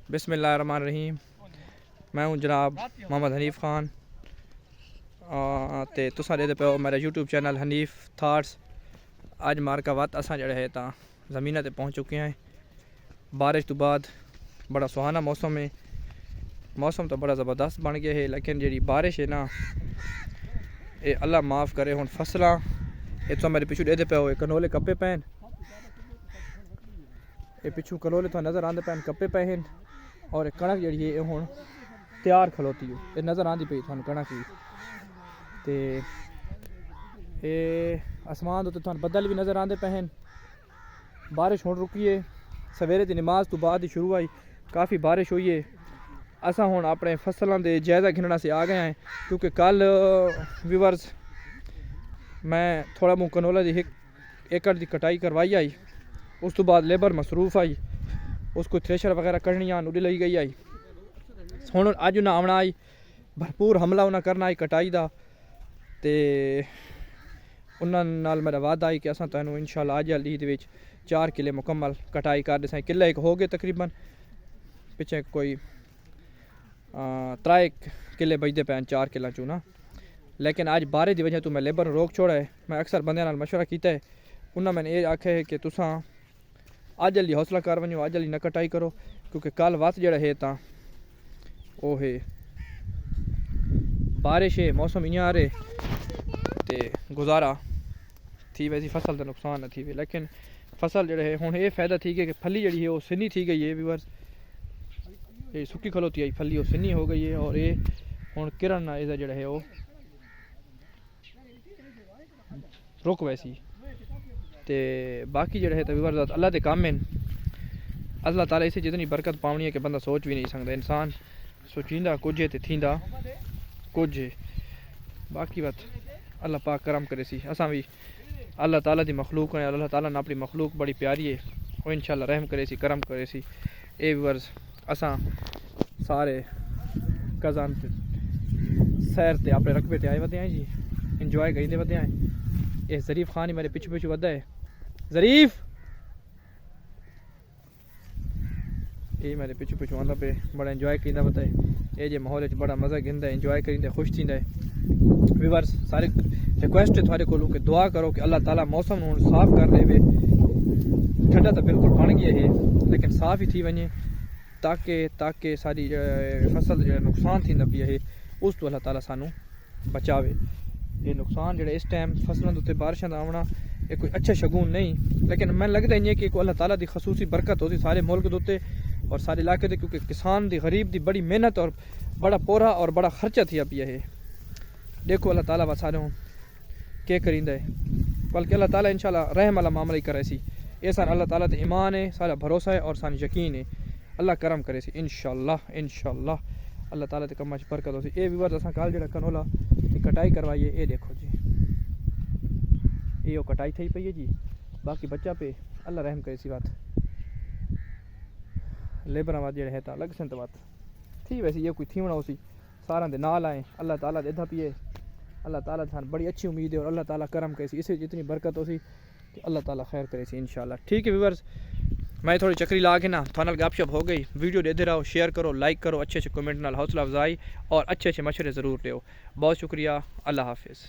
बिस्मिल्लाहिर्रहमानिर्रहीम। मैं हूँ जनाब मोहम्मद हनीफ खान ते तुसां देखदे पे हो मेरा यूट्यूब चैनल हनीफ थाट्स। अज मार का वक्त असां जड़े है तां ज़मीन ते पहुँच चुके हैं। बारिश तो बाद बड़ा सुहाना मौसम है। मौसम तो बड़ा ज़बरदस्त बन गया है, लेकिन जी बारिश है ना, ये अल्लाह माफ़ करे। हुण फसलां ये तो मेरे पिछू देखदे पे हो, कनोले कप्पे पैन, ये पिछू कनोले तो नज़र आंदे पैन कप्पे पे हैं, और कणक जी है हुण तैयार खलोती है। ये नज़र आती पई थानू कणक भी, ते ये आसमान तो थानू बदल भी नज़र आते पे हैं। बारिश हुण रुकी है, सवेरे की नमाज तो बाद ही शुरू आई, काफ़ी बारिश हुई है। असा हुण अपने फसलों के जायज़ा घिनना से आ गए हैं, क्योंकि कल व्यूअर्स मैं थोड़ा बहुत कनोला की 1 एकड़ की कटाई करवाई आई। उस तो बाद लेबर मसरूफ आई, उसको थ्रेशर वगैरह करनी आन उड़ी लई गई आई। हुण अज उन्हें आना आई, भरपूर हमला उन्हें करना आई कटाई का, ते उन्होंने नाल मेरा वादा आई कि असां तुहानू इंशाअल्लाह अज अली दे विच 4 किले मुकम्मल कटाई कर देसां। किला एक हो गए तकरीबन, पिछे कोई 3 किले बजते पैन 4 किलों चू ना। लेकिन अज बारिश की वजह तो मैं लेबर रोक छोड़ा है। मैं अक्सर बंदे नाल मशवरा किया है, उन्हें मैंने ये आख्या है कि तुसां अज अली हौसला कर वनो, अज अली न कटाई करो, क्योंकि कल वत जड़ा है तां वो है बारिश है, मौसम इं रहे ते गुजारा थी वैसी फसल का नुकसान न थी वे। लेकिन फसल जड़े है हुण ये फायदा थी कि फली जड़ी है वो सिनी थी गई है। व्यूअर्स ये सुक्की खलोती आई फली वो सिनी हो गई है, और ये हुण किरण इसका जड़ा है वो रुक वैसी। ते बाकी जड़े है तो व्यूअर्स अल्लाह के काम हैं। अल्लाह ताला इसे जितनी बरकत पावनी है कि बंदा सोच भी नहीं सकता। इंसान सोचींदा कुछ है तो थींदा कुछ है। बाकी बात अल्लाह पाक करम करे सी। असां भी अल्लाह ताला दी मखलूक है, अल्लाह ताला ने अपनी मखलूक बड़ी प्यारी है, वो इंशाअल्लाह रहम करे सी, करम करे सी। ए व्यूअर्स असां सारे कज़ान सैर ते अपने रकबे ते आए वधे हैं जी, इंजॉय करींदे वधे हैं। ये ज़रीफ खान ही मेरे पिछू पिछू वधा है। ज़रीफ ये मेरे पिछू पिछू आंदा पे बड़ा इंजॉय करींदा वधा है। ये जे माहौल बड़ा मज़ा गिंदा है, इंजॉय करींदा खुश थींदा है। व्यूअर्स सारे रिक्वेस्ट है थोड़े को कि दुआ करो कि अल्लाह ताला मौसम हुण साफ कर देवे। ठंडा तो बिल्कुल बन गया है, लेकिन साफ ही थी वने, ताकि सारी फसल जो नुकसान थींदा पिया है उस तो अल्लाह ताला सानू बचावे। ये नुकसान जो इस टाइम फसलों के उत्ते बारिशों का आना ये कोई अच्छा शगुन नहीं, लेकिन मैं लगता ही है कि अल्लाह ताला की खसूसी बरकत होती सारे मुल्क के उत्ते और सारे इलाके दे, क्योंकि किसान दी गरीब दी बड़ी मेहनत और बड़ा पोरा और बड़ा खर्चा थिया पिया है। देखो अल्लाह ताला बस सारे के करींदा है, बल्कि अल्लाह ताला इंशाअल्लाह रहम वाला मामला ही करे सी। ये सारा अल्लाह ताला ते ईमान है, सारा भरोसा है और सानी यकीन है। अल्लाह करम करे सी इंशाअल्लाह अल्लाह ताला ते कम्मा च बरकत होसी। ये व्यूअर्स असां कल जेड़ा कनोला की कटाई करवाई है, ये देखो जी, ये कटाई थी पई है जी। बाकी बच्चा पे अल्लाह रहम करे सी। बात लेबर वाद जेड़ा है तो अलग संत बात थी वैसी, ये कोई थीवना उसी सारा दे नाल आए। अल्लाह ताला देदा पिए, अल्लाह ताला थान बड़ी अच्छी उम्मीद है, और अल्लाह ताला करम करे सी। इसे जितनी बरकत होसी कि अल्लाह ताला खैर करे सी इंशाअल्लाह। ठीक है व्यूअर्स, मैं थोड़ी चक्री ला के ना थानल गपशप हो गई। वीडियो देते रहो, शेयर करो, लाइक करो, अच्छे अच्छे कमेंट नाल हौसला अफजाई और अच्छे अच्छे मशवरे ज़रूर दो। बहुत शुक्रिया, अल्लाह हाफिज़।